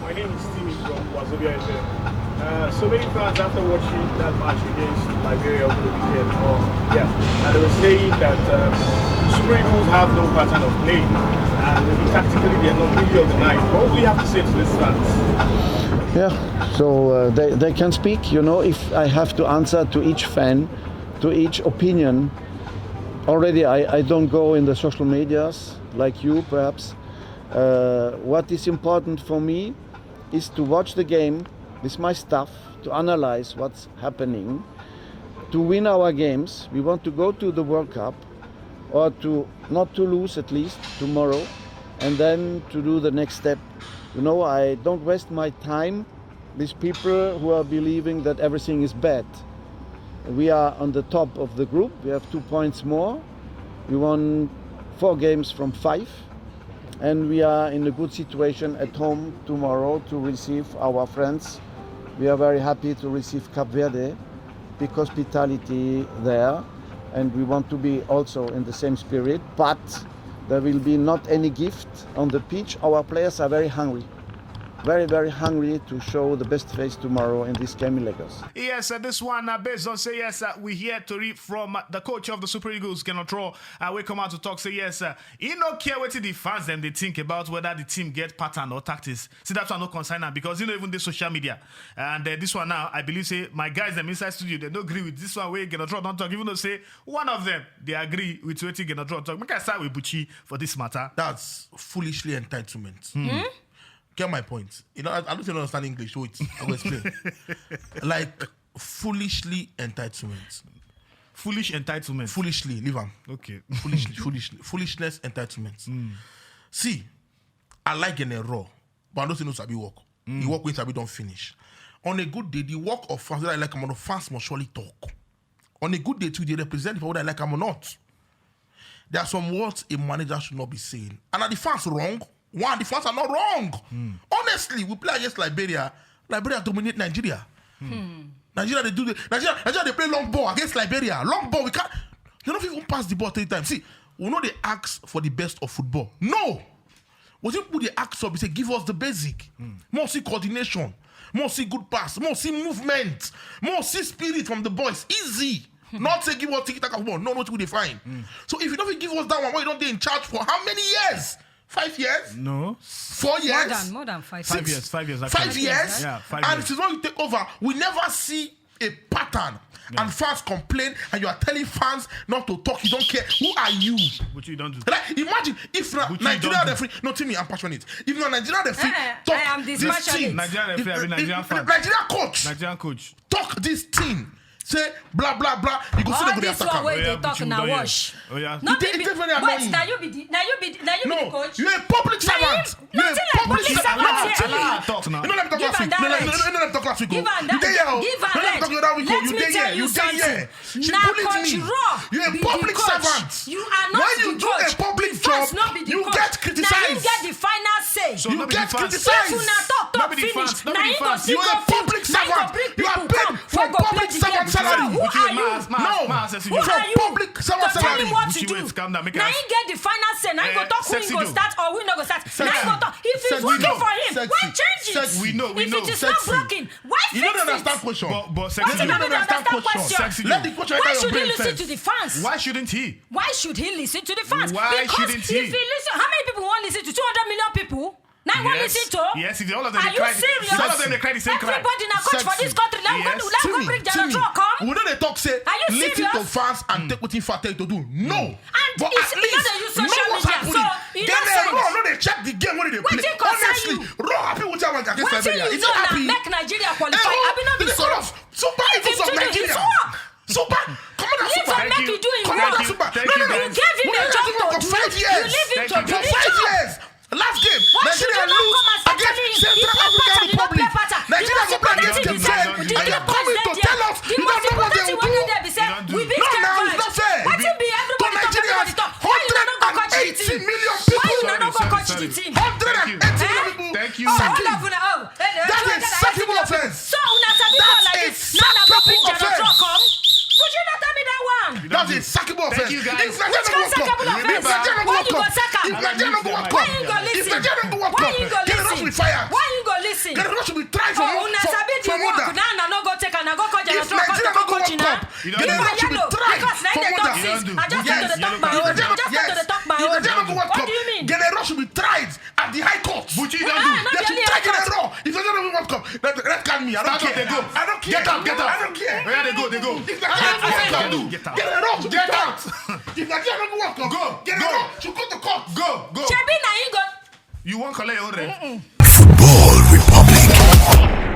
My name is Timmy from Wazobia FM. So many fans after watching that match against Liberia over the weekend, and they were saying that Super Eagles have no pattern of play, and maybe tactically they're not really organized. What do you have to say to these fans? Yeah, so they can speak. You know, if I have to answer to each fan, to each opinion, already I don't go in the social medias like you perhaps. What is important for me is to watch the game with my staff, to analyze what's happening, to win our games. We want to go to the World Cup, or to not to lose at least tomorrow, and then to do the next step. You know, I don't waste my time with people who are believing that everything is bad. We are on the top of the group. We have 2 points more. We won 4 games from 5. And we are in a good situation at home tomorrow to receive our friends. We are very happy to receive Cape Verde, big hospitality there, and we want to be also in the same spirit, but there will be not any gift on the pitch. Our players are very hungry. Very, very hungry to show the best face tomorrow in this game in Lagos. Yes, this one based on say yes, we hear to read from the coach of the Super Eagles, Gernot Rohr. We come out to talk, say yes, he don't care what the fans them they think about whether the team get pattern or tactics. See, that's why no concern now, because you know even the social media. And this one now, I believe say my guys them inside studio, they don't agree with this one way Gernot Rohr don't talk. Even though say one of them they agree with what Gernot Rohr talk. Make I start with Buchi for this matter. That's foolishly entitlement. Get my point. You know, I don't think you understand English. Wait, I will explain. Like, foolishly entitlement. Foolish entitlement. Foolishly, leave them. Okay. Foolishness entitlement. See, I like Gernot Rohr, but I don't think no sabi work. The work with sabi don't finish. On a good day, the work of fans that I like, fans must surely talk. On a good day too, they represent for what I like, or not. There are some words a manager should not be saying. And are the fans wrong? One, the fans are not wrong. Honestly, we play against Liberia. Liberia dominate Nigeria. Nigeria, they play long ball against Liberia. Long ball, we can't. You don't even pass the ball 3 times. See, we know they ask for the best of football. No. What if they ask for? We say, give us the basic. More see coordination. More see good pass. More see movement. More see spirit from the boys. Easy. Not say give us tiki-taka football. No, what will they find? So if you don't give us that one, why you don't they in charge for how many years? 5 years? No. 4 years? More than 5 years. 5 years. 5 years. 5 years? Yeah, 5 years. And since when you take over, we never see a pattern. Yeah. And fans complain, and you are telling fans not to talk. You don't care. Who are you? But you don't do. Like, imagine if Nigeria referee. No, Timmy, I'm passionate. If not Nigeria referee, talk I am this dispassionate. team. Nigeria referee, Nigerian fan. Nigerian coach. Talk this team. Say blah blah blah. You go see the good attacker. All this one where they talk now wash. Oh yeah. Not It's very annoying. now you be the coach. You're a public servant. You're a public servant. Talk now. You know let me talk last week. No, let me talk last week. Give her You there, yo. give her No, let me talk that week. You there, yeah. You there, yeah. She bullied me. You're a public servant. You are not when you the do coach. a public The job, fans not be the you coach. get criticized. Now you get the final say. So You get If criticized. una talk finish, now you go see You're a public servant. You are paid for public servant salary. Who are you? No. Who are you? Public servant To tell salary. him what to Buchi, do. wait, calm down, make Now us- you get the final say. Now you go talk who he go start or who no go start. Now you go talk. If it's Sexy. working for him, Sexy. why change it? Sexy. We know. If it is not Sexy. broken, why You fix don't understand it? But question. What sexy. you don't understand question? Sexy. Let the coach Why enter your should he brain listen first. to the fans? Why shouldn't he? Why should he listen to the fans? Why Because shouldn't he? if he listen, how many people want to listen to 200 million people? Now you want to listen to? Yes, if all of them Are they you cry. serious? All of them they cry the same cry. Everybody now coach for Sexy. this country. Now Yes. let's go bring Gernot Rohr come. We know they talk say Are you listen to serious? fans and take what you tell you to do. No. And But it's- at you know least they use know social what's media, happening. so you Then know they sense. no, they check the game when they play. Wetin concern Honestly, you? Raw happy with that one against What Liberia. you Is know he now happy? make Nigeria qualify? I be not be This so. sort of Super Eagles of him to do his Nigeria. work. Super. Come on, Leave Super. him make you do his Come on, work. Super. Thank No, you, no, no. You gave him We a don't job have to for do. 5 You years. leave him Thank to you, do For his 5 job. years. Last game, Why should Nigeria you not lose come and start against telling him? Central He play African pattern, he don't Republic. play pattern. Nigeria The go play against most Cape important Verde. thing And you're coming to tell us the you most don't know what important they thing will when do. they be say, don't do. we beat No, Cape now Verde. it's not fair. What it be To everybody talk, Nigerians, everybody talk. Why you not go coach the 180 team? million Why people. you not go Sorry, coach sorry. the team? 180 Eh? million people. Thank you. Oh, Sack all him. of una, oh. That is sackable offense. So una sabi That's call like a this. Now na go bring sackable Gernot Rohr offense. come. Would you not tell me that one? That's a sackable offense. you, guys. If Nigeria Which don't go sackable World Cup, offense? if Nigeria don't go Why World you go Cup, sack am? if Nigeria don't go World Why Cup, you go if listen? Nigeria don't go World Why Cup, you go Gernot Rohr will be listen? fired. Why you go listen? Francis, do. I just Yes. wanted to talk Yellow my card. own. I just wanted to talk my own. What do you mean? Gernot Rohr should be tried at the High Court. Buchi Ah, don't no, do. They should the try only Gernot Rohr. If they don't win World Cup, that can me. I don't Start up, care. they go. I don't care. Get up, get up. I don't care. Where they go, they go. If Nigeria don't World Cup, Get out. Gernot Rohr should Get be out. tried. If Nigeria don't World Cup, Go, Gernot go. Rohr should go to court. Go, go. Shebi na you go. You won't collect your own rent. Football Republic.